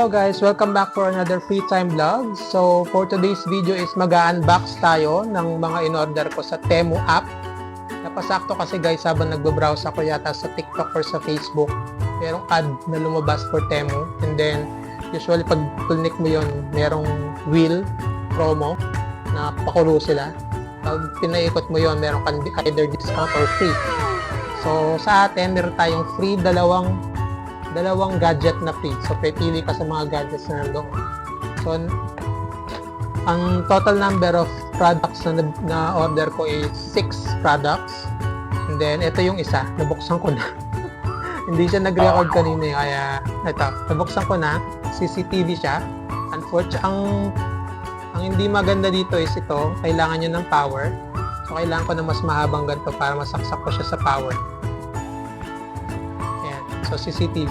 Hello guys! Welcome back for another free time vlog. So for today's video is mag-unbox tayo ng mga in-order ko sa Temu app. Napasakto kasi guys habang nagbabrowse ako yata sa TikTok or sa Facebook, merong ad na lumabas for Temu. And then usually pag click mo yon, merong wheel promo na pakuro sila. Pag pinaikot mo yon, meron kang either discount or free. So sa atin, meron tayong free dalawang gadget na free. So, pipili ka sa mga gadgets na nandoon. So, ang total number of products na order ko is 6 products. And then, ito yung isa. Nabuksan ko na. Hindi siya nag-record kanina. Kaya, ito. Nabuksan ko na. CCTV siya. Unfortunately, ang hindi maganda dito is ito. Kailangan nyo ng power. So, kailangan ko na mas mahabang ganito para masaksak ko siya sa power. So, CCTV.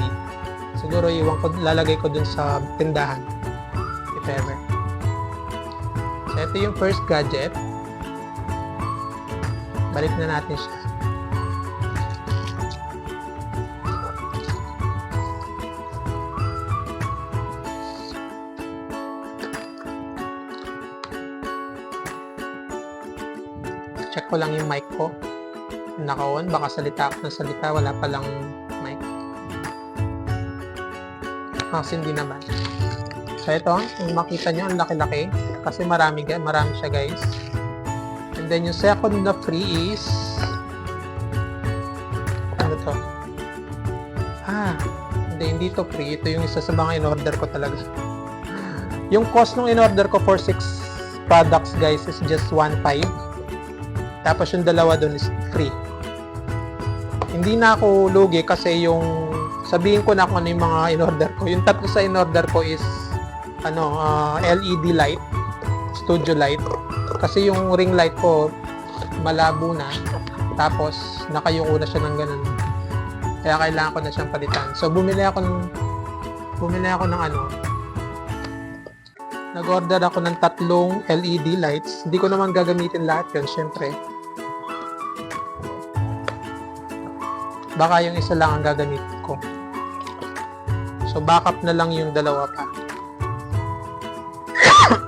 Siguro lalagay ko dun sa tindahan. If ever. So, ito yung first gadget. Balik na natin siya. Check ko lang yung mic ko. Naka-on. Baka salita ako ng salita. Wala palang mic. Kasi hindi naman. So ito, kung makita nyo, ang laki-laki. Kasi marami siya guys. And then yung second na free is ano to? Hindi to free. Ito yung isa sa mga in-order ko talaga. Yung cost ng in-order ko for 6 products guys is just 1.5. Tapos yung dalawa dun is free. Hindi na ako lugi kasi yung sabihin ko na kung ano yung mga in-order ko. Yung tatlo sa in-order ko is LED light, studio light. Kasi yung ring light ko malabo na. Tapos nakayuko na siya ng ganun. Kaya kailangan ko na siyang palitan. So bumili ako ng nag-order ako ng 3 LED lights. Hindi ko naman gagamitin lahat yun, syempre. Baka yung isa lang ang gagamitin ko. So, backup na lang yung dalawa pa.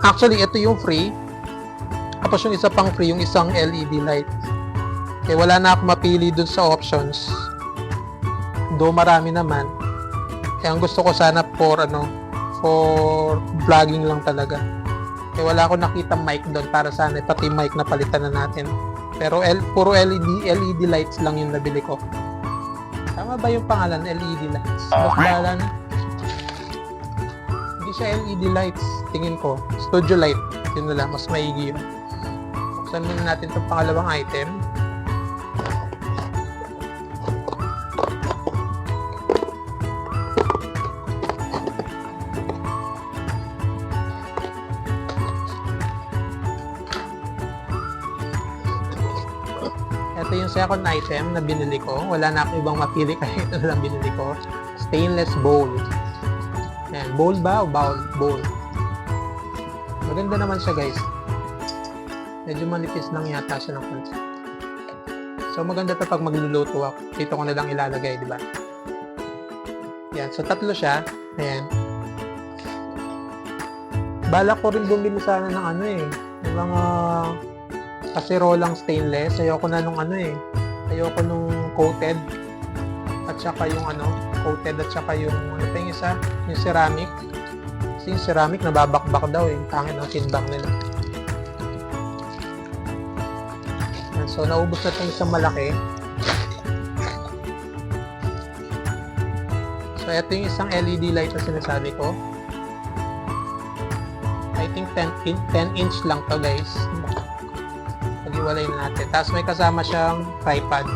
Actually, ito yung free. Tapos yung isa pang free, yung isang LED light. Okay, wala na ako mapili dun sa options. Though marami naman. Kaya ang gusto ko sana for vlogging lang talaga. Kaya wala akong nakita mic doon para sana pati mic na palitan na natin. Pero puro LED lights lang yung nabili ko. Tama ba yung pangalan? LED lights. Bahala na. Hindi siya LED lights. Tingin ko. Studio light. Yun na lang. Mas maigi yun. Buksan muna natin itong pangalawang item. Ito yung second item na binili ko. Wala na akong ibang mapili kaya ito na lang binili ko. Stainless bowl. Ayan. Bowl ba o bowl? Bowl. Maganda naman siya guys. Medyo manipis lang yata siya ng konti. So maganda ito pag magluluto ako. Dito ko na lang ilalagay, di ba? Ayan. So tatlo siya. Ayan. Balak ko rin bumili sana ng yung mga kaserolang stainless. Ayoko na nung ayoko nung coated at saka yung coated at saka yung yung isa, yung ceramic. Kasi yung ceramic nababakbak daw tangin ng feedback nila. So naubos na itong isang malaki. So ito yung isang LED light na sinasabi ko. I think 10 inch lang to guys. Pag-iwalay na natin. Tapos may kasama siyang tripod.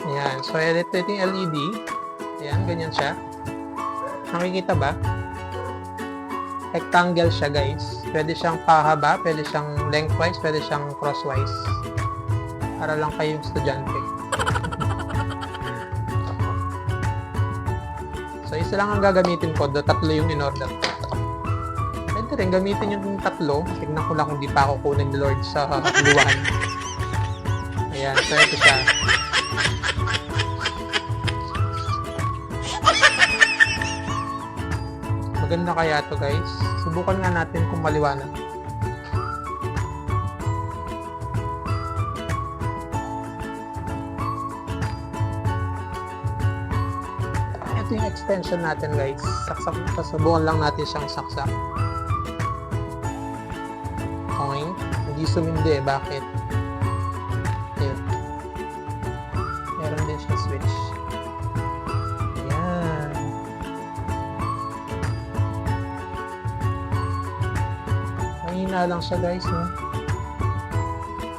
Ayan. So, ito yung LED. Ayan, ganyan siya. Nakikita ba? Rectangle siya guys. Pwede siyang pahaba, pwede siyang lengthwise, pwede siyang crosswise. Para lang kayong estudyante. So isa lang ang gagamitin ko, tatlo yung in-order ko. Pwede rin gamitin yung tatlo. Tignan ko lang kung di pa ako kunin ni Lord sa luwan. Ayan, so ito siya. Maganda kaya to guys. Subukan nga natin kung maliwanag. Ito yung extension natin guys. Saksak, subukan lang natin siyang saksak. Okay. Hindi sumindi eh. Bakit? Ayun. Meron din siya switch. Ayan. Mahina lang siya guys, no?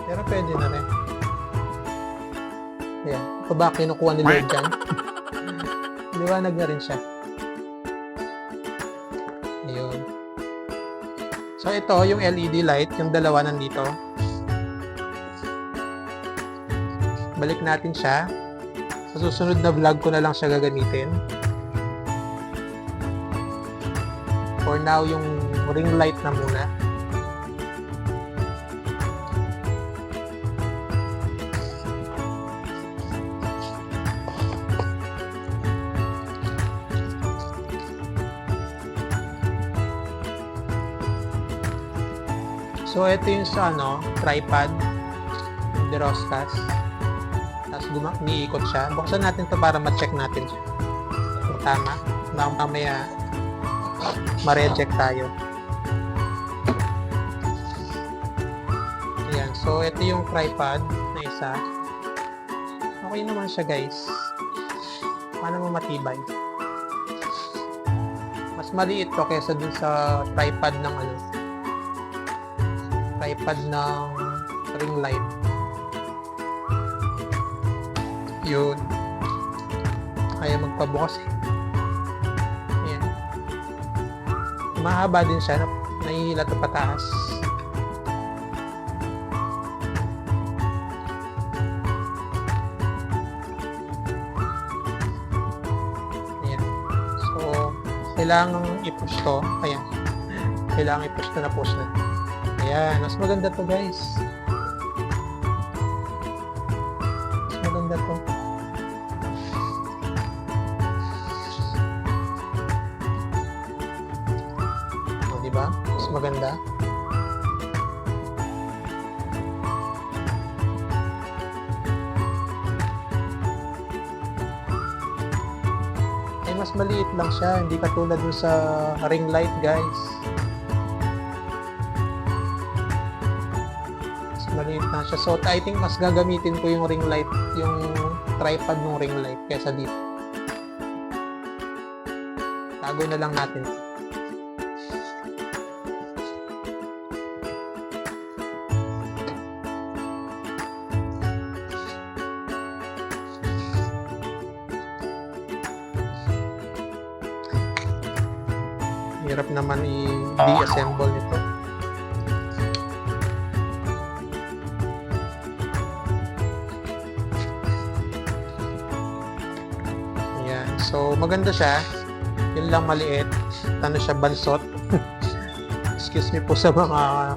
Pero pwede na rin. Ayan. Ito ba kinukuha ni Lord dyan? Liwanag na rin siya. Ayun. So ito, yung LED light, yung dalawa nandito. Balik natin siya. Sa susunod na vlog ko na lang siya gagamitin. For now, yung ring light na muna. So, ito yung sa tripod, yung Derostas. Tapos umiikot siya. Buksan natin to para ma-check natin siya. Kung tama. Mamaya ma-reject tayo. Ayan. So, ito yung tripod na isa. Okay naman siya guys. Paano mo matibay? Mas maliit to kesa dun sa tripod ng tripod ng ring light. Yun. Kaya magpabukas eh. Ayan. Mahaba din siya. Nahihila ito pataas. Ayan. So, kailangan i-push to. Ayan. Kailangan i-push to na push na. Ayan, mas maganda to guys. Mas maganda to. O, diba? Mas maganda. Ay, mas maliit lang siya. Hindi katulad dun sa ring light guys. Maliit na siya. So, I think mas gagamitin ko yung ring light, yung tripod ng ring light kesa dito. Tago na lang natin. Hirap naman i-deassemble nito. So, maganda siya. Yun lang maliit. Ano siya, bansot. Excuse me po sa mga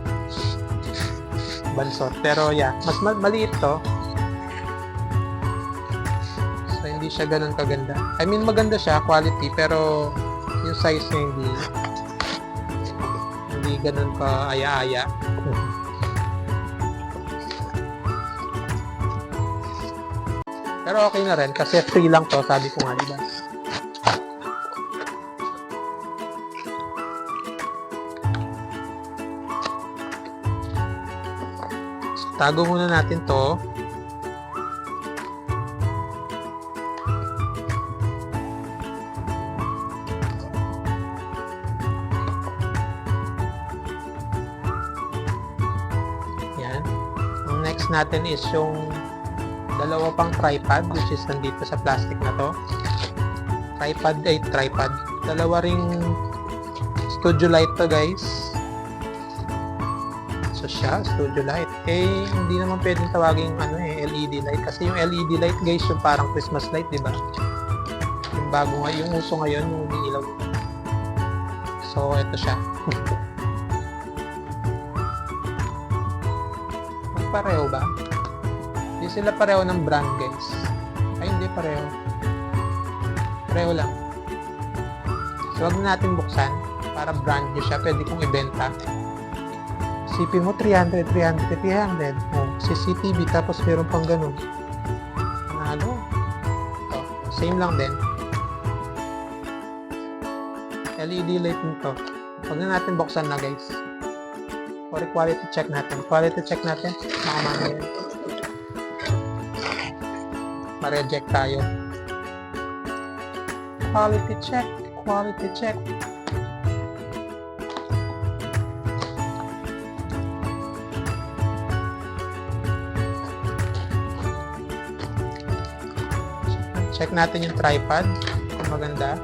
bansot. Pero yeah, mas maliit to. So, hindi siya ganun kaganda. I mean, maganda siya, quality. Pero, yung size niya hindi ganun ka aya-aya. Pero okay na rin. Kasi free lang to, sabi ko nga, diba? Tago muna natin to. Yan. Ang next natin is yung dalawa pang tripod which is nandito sa plastic na to. Tripod. Dalawa ring studio light to guys. Siya, studio light. Hindi naman pwedeng tawagin LED light kasi yung LED light guys yung parang Christmas light, di ba? Yung bago nga, yung uso ngayon, yung umiilaw. So, ito siya. Pareho ba? Hindi sila pareho ng brand, guys. Ay, hindi pareho. Pareho lang. So, wag na natin buksan para brand new siya. Pwede kong ibenta. Isipin mo, 300. Oh, CCTV, tapos meron pang ganun. Ano? Ito. Same lang din. LED light nito. Huwag na natin buksan na, guys. Or quality check natin. Quality check natin. Makamama yan. Ma-reject tayo. Quality check. Quality check. Check natin yung tripod. Kung maganda.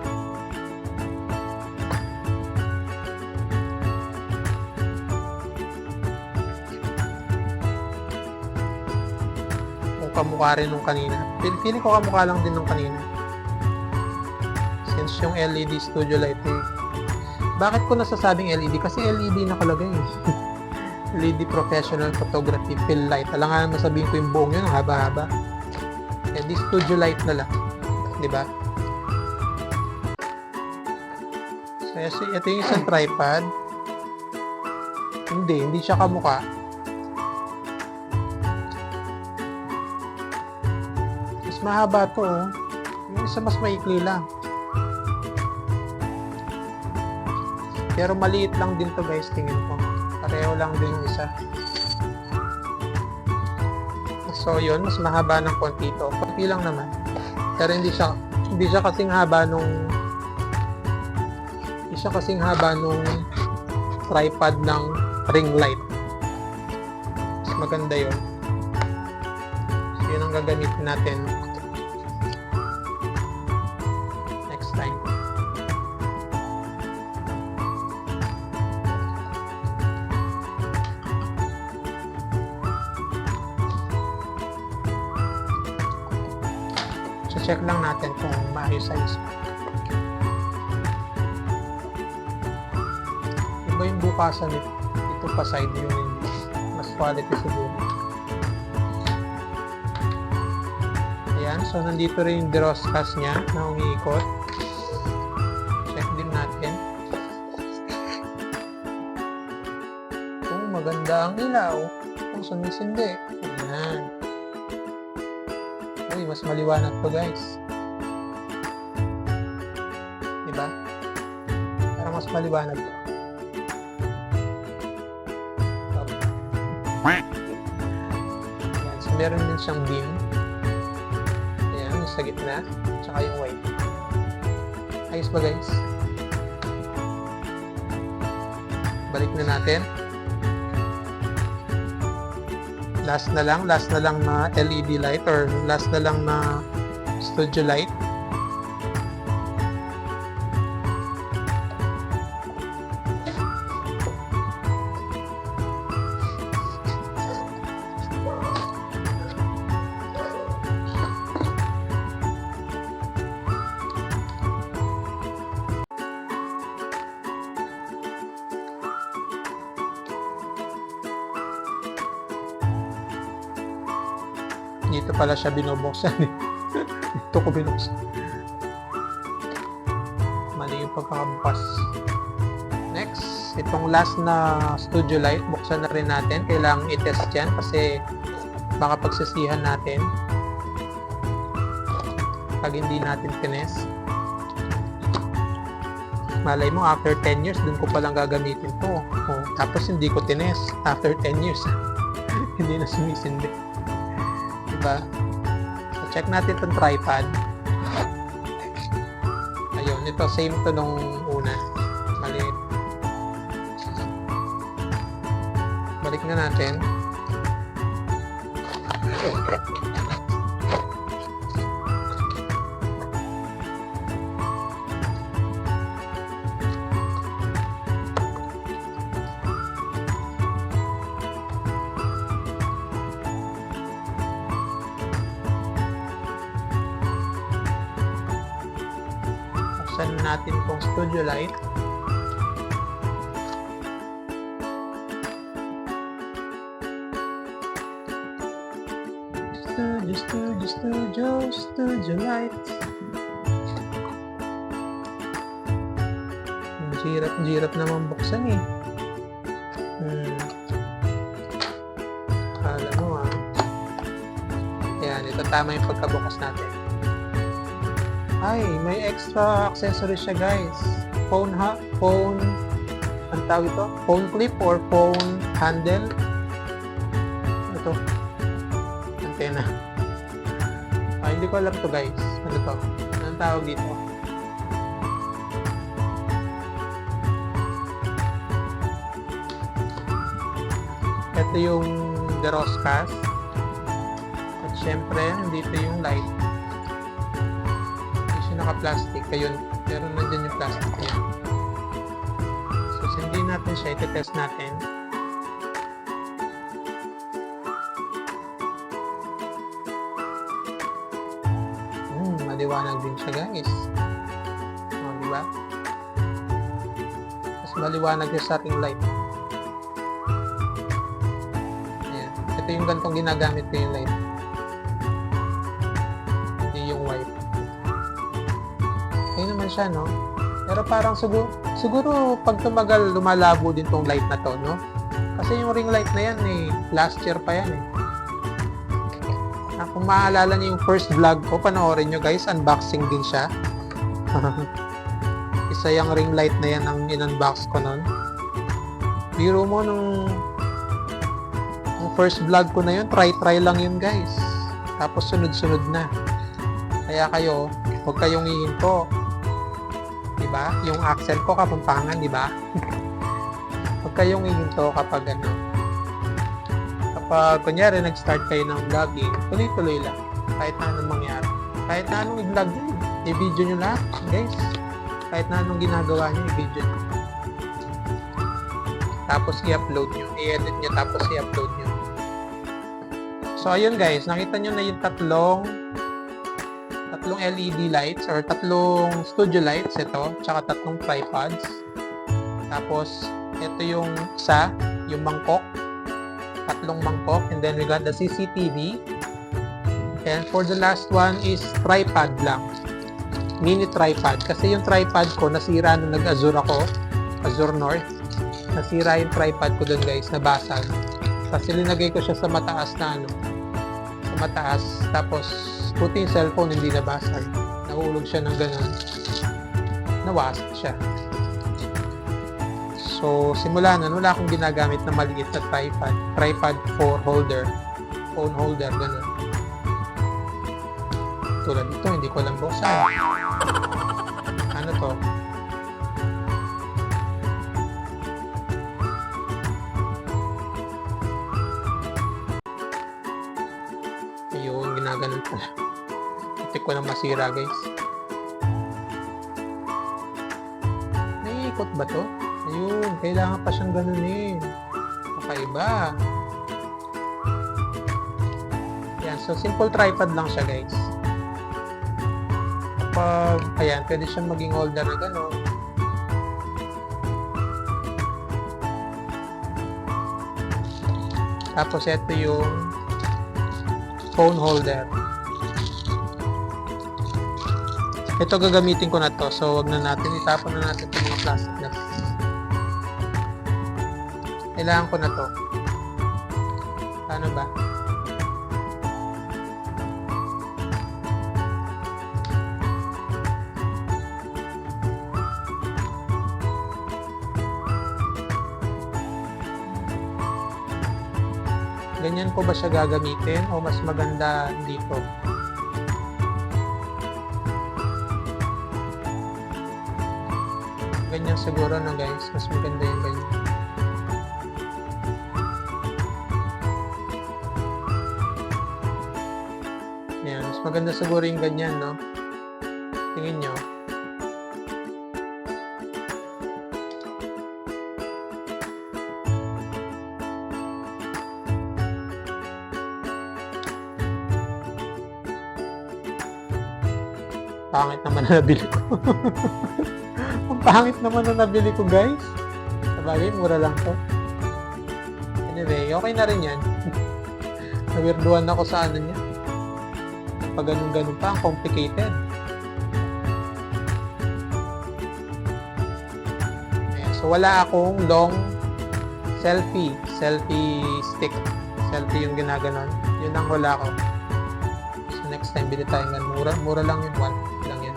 Kamukha rin nung kanina. Feeling ko kamukha lang din nung kanina. Since yung LED studio light Bakit ko nasasabing LED? Kasi LED nakalagay. LED professional photography fill light. Alam nga naman sabihin ko yung buong yun, ang haba-haba. LED studio light na lang. Diba? So, ito yung isang tripod. Hindi siya kamukha. Mahaba to, oh. Yung isa mas maikli lang. Pero maliit lang din to, guys, tingin ko. Pareho lang din yung isa. So, yun, mas mahaba ng konti to. Konti lang naman. Pero hindi siya kasing haba nung tripod ng ring light. Mas maganda yun. So, yun ang gagamitin natin time. So, check lang natin kung maayos size. Iba yung bukasan nito. Ito pa side yung mas quality siguro. Ayan. So, nandito rin yung Diroscas niya na umiikot. Maganda ang ilaw kung sumisindi. Ayan. Uy, mas maliwanag to, guys. Diba? Parang mas maliwanag to. Ayan. So, meron din siyang beam. Ayan, yung sa gitna. Tsaka yung white. Ayos ba, guys? Balik na natin. Last na lang na LED light or last na lang na studio light. Dito pala siya binubuksan. Dito ko binuksan. Mali yung pagkakabukas. Next, itong last na studio light, buksan na rin natin. Kailangang i-test yan kasi baka pagsisihan natin pag hindi natin tinest. Malay mo, after 10 years, dun ko palang gagamitin to. Oh, tapos hindi ko tinest. After 10 years, hindi na sumisindi. Diba? So, check natin itong tripod. Ayun, ito same to nung una. Maliit. Balik na natin. buksan natin tong studio light. Studio light. Ang hirap naman buksan eh. Kala mo Ayan, ito tama yung pagkabukas natin. Ay, may extra accessory siya guys. Phone, ang tawag ito? Phone clip or phone handle. Ito. Antena. Hindi ko alam to guys. Ano to? Anong tawag dito? Ito yung Deroscas. At syempre, nandito yung light. Hindi siya naka-plastic. Ayun, pero nandyan yung plastic niya. So, sundin natin siya. Ito-test natin. Maliwanag din siya guys. Diba? Mas maliwanag yung sa ating light. Ayan. Ito yung gantong ginagamit ko yung light. Hindi yung white. Ayun naman siya, no? Pero parang siguro pag tumagal, lumalabo din tong light na to, no? Kasi yung ring light na yan, last year pa yan, Kung maalala niyo yung first vlog ko, panoorin nyo guys, unboxing din siya. Isa yung ring light na yan ang in-unbox ko nun. Biro mo nung first vlog ko na yun, try lang yun guys. Tapos sunod-sunod na. Kaya kayo, huwag kayong ihinto. Diba? Yung accent ko kapampangan, diba? Huwag kayong ihinto kapag Pag kunyari nag-start kayo ng vlogging, tuloy-tuloy lang. Kahit na anong mangyari. Kahit na anong i-vlog nyo, i-video nyo lahat, guys. Kahit na anong ginagawa nyo, i-video nyo. Tapos i-upload nyo. I-edit nyo, tapos i-upload nyo. So, ayun guys. Nakita nyo na yung tatlong LED lights or tatlong studio lights ito. Tsaka tatlong tripods. Tapos, ito yung isa, yung mangkok. Tatlong mangkok, and then we got the CCTV, and for the last one is tripod lang, mini tripod, kasi yung tripod ko nasira nung nag-Azure ako, Azure North, nasira yung tripod ko dun guys, nabasag, kasi linagay ko siya sa mataas sa mataas, tapos puti yung cellphone hindi nabasag, nahulog siya ng ganun, nawasak siya. So, simula nun, wala akong ginagamit na maliit na tripod phone holder, ganun. Tulad ito, hindi ko alam buksan. Ano to? Ayun, ginaganon pala. Hindi ko na masira, guys. Naiikot ba to? Ayun, kailangan pa siyang ganunin. Kakaiba. Yan, so simple tripod lang siya guys. Kapag, ayan, pwede siyang maging holder na gano'n. Tapos ito yung phone holder. Ito gagamitin ko na to, so wag na natin, itapon na natin itong mga plastic na to. Kailangan ko na to. Paano ba? Ganyan ko ba siya gagamitin o mas maganda dito? Ganyan siguro na guys, mas maganda yung ganyan. Ayan, mas maganda siguro yung ganyan, no? Tingin nyo. Pangit naman na nabili ko. Ang pangit naman na nabili ko, guys. Sabagay, mura lang to. Anyway, okay na rin yan. Nawirduhan ako sa ano niya. Pag ganun-ganun pa, ang complicated. Ayan, so wala akong long selfie stick. Selfie yung ginaganon. Yun ang wala ko. So next time, bili tayo ng mura. Mura lang yun. 1 lang yun.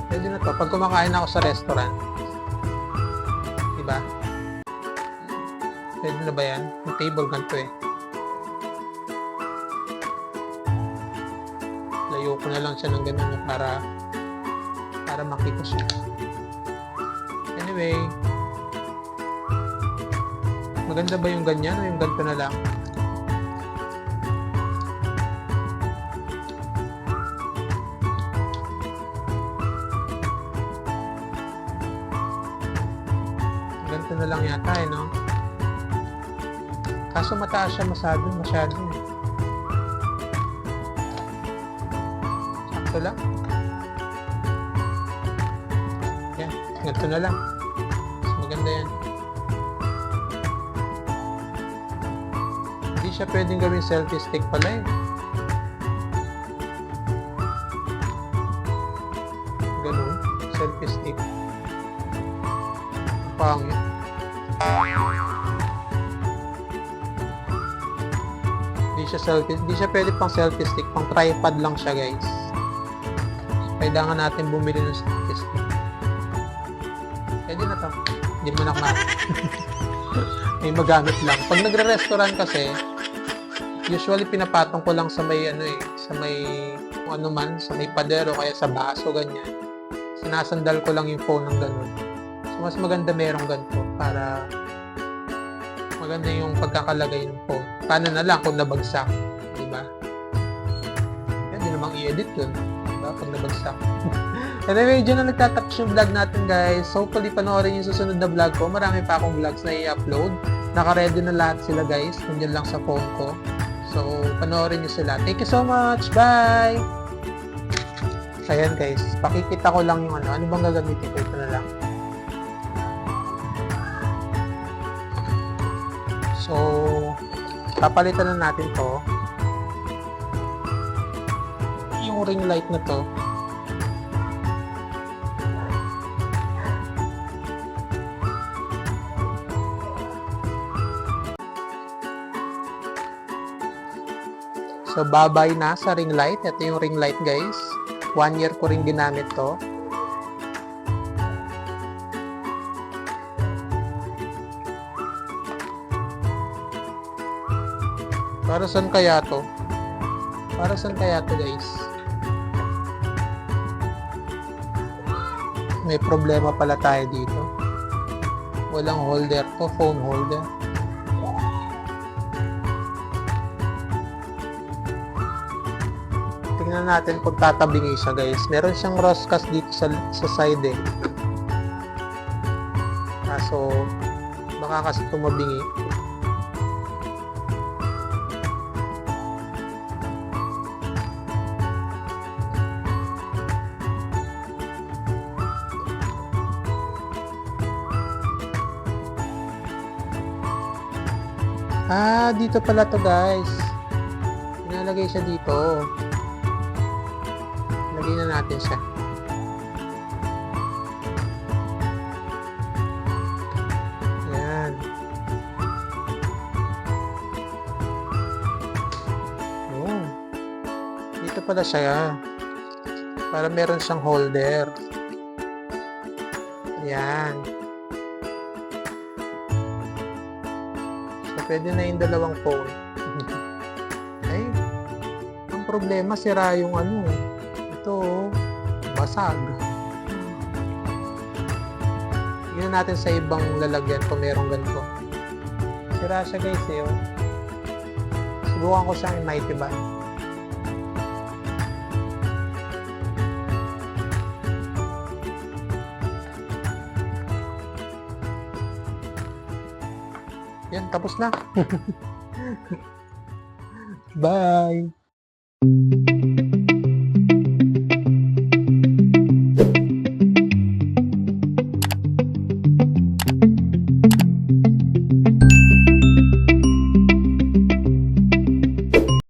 Pwede na to. Pag kumakain ako sa restaurant, diba? Pwede na ba yan? Yung table ganito eh. Layo ko na lang siya ng ganun para makita siya. Anyway, maganda ba yung ganyan o yung ganito na lang? Ganito na lang yata eh, no? Kaso mataas siya masyado. Sakto lang. Yan, ganito na lang. Mas maganda yan. Hindi siya pwedeng gawin selfie stick pala eh. Ganun, selfie stick. Pangit. Hindi siya pwede pang selfie stick, pang tripod lang siya, guys. So, kailangan natin bumili ng selfie stick. Pwede na to. Hindi mo na may magamit lang. Pag nagre-restaurant kasi, usually pinapatong ko lang sa may sa may kung ano man, sa may padero, kaya sa baso, ganyan. Sinasandal ko lang yung phone ng ganun. So, mas maganda merong ganito para maganda yung pagkakalagay ng phone. Paano na lang kung nabagsak, di ba? Hindi namang i-edit yun, di ba? Pag nabagsak. Anyway, dyan na nagtatapos yung vlog natin, guys. So, hopefully panoorin yung susunod na vlog ko. Marami pa akong vlogs na i-upload. Naka-ready na lahat sila, guys. Nandiyan lang sa phone ko. So, panoorin nyo sila. Thank you so much. Bye! Ayan, guys. Pakikita ko lang yung ano bang gagamitin ko? Ito na lang. So, papalitan na natin to. Yung ring light na to. So, babay na sa ring light. Ito yung ring light, guys. 1 year ko rin ginamit to. Para saan kaya to? Para saan kaya to, guys? May problema pala tayo dito. Walang holder to, phone holder. Tingnan natin kung tatabingi siya, guys. Meron siyang roscas dito sa side eh. Kaso, baka kasi tumabingi. Dito pala to, guys. Pinalagay siya dito. Lagay na natin siya. Ayan. Ayan. Dito pala siya. Para meron siyang holder. Ayan. Pwede na yung dalawang phone. Ay, ang problema, sira yung ano. Ito, basag. Tingnan natin sa ibang lalagyan kung merong ganito. Sira siya, guys, eh. Subukan ko siyang i-mighty ba. Yan, tapos na. Bye!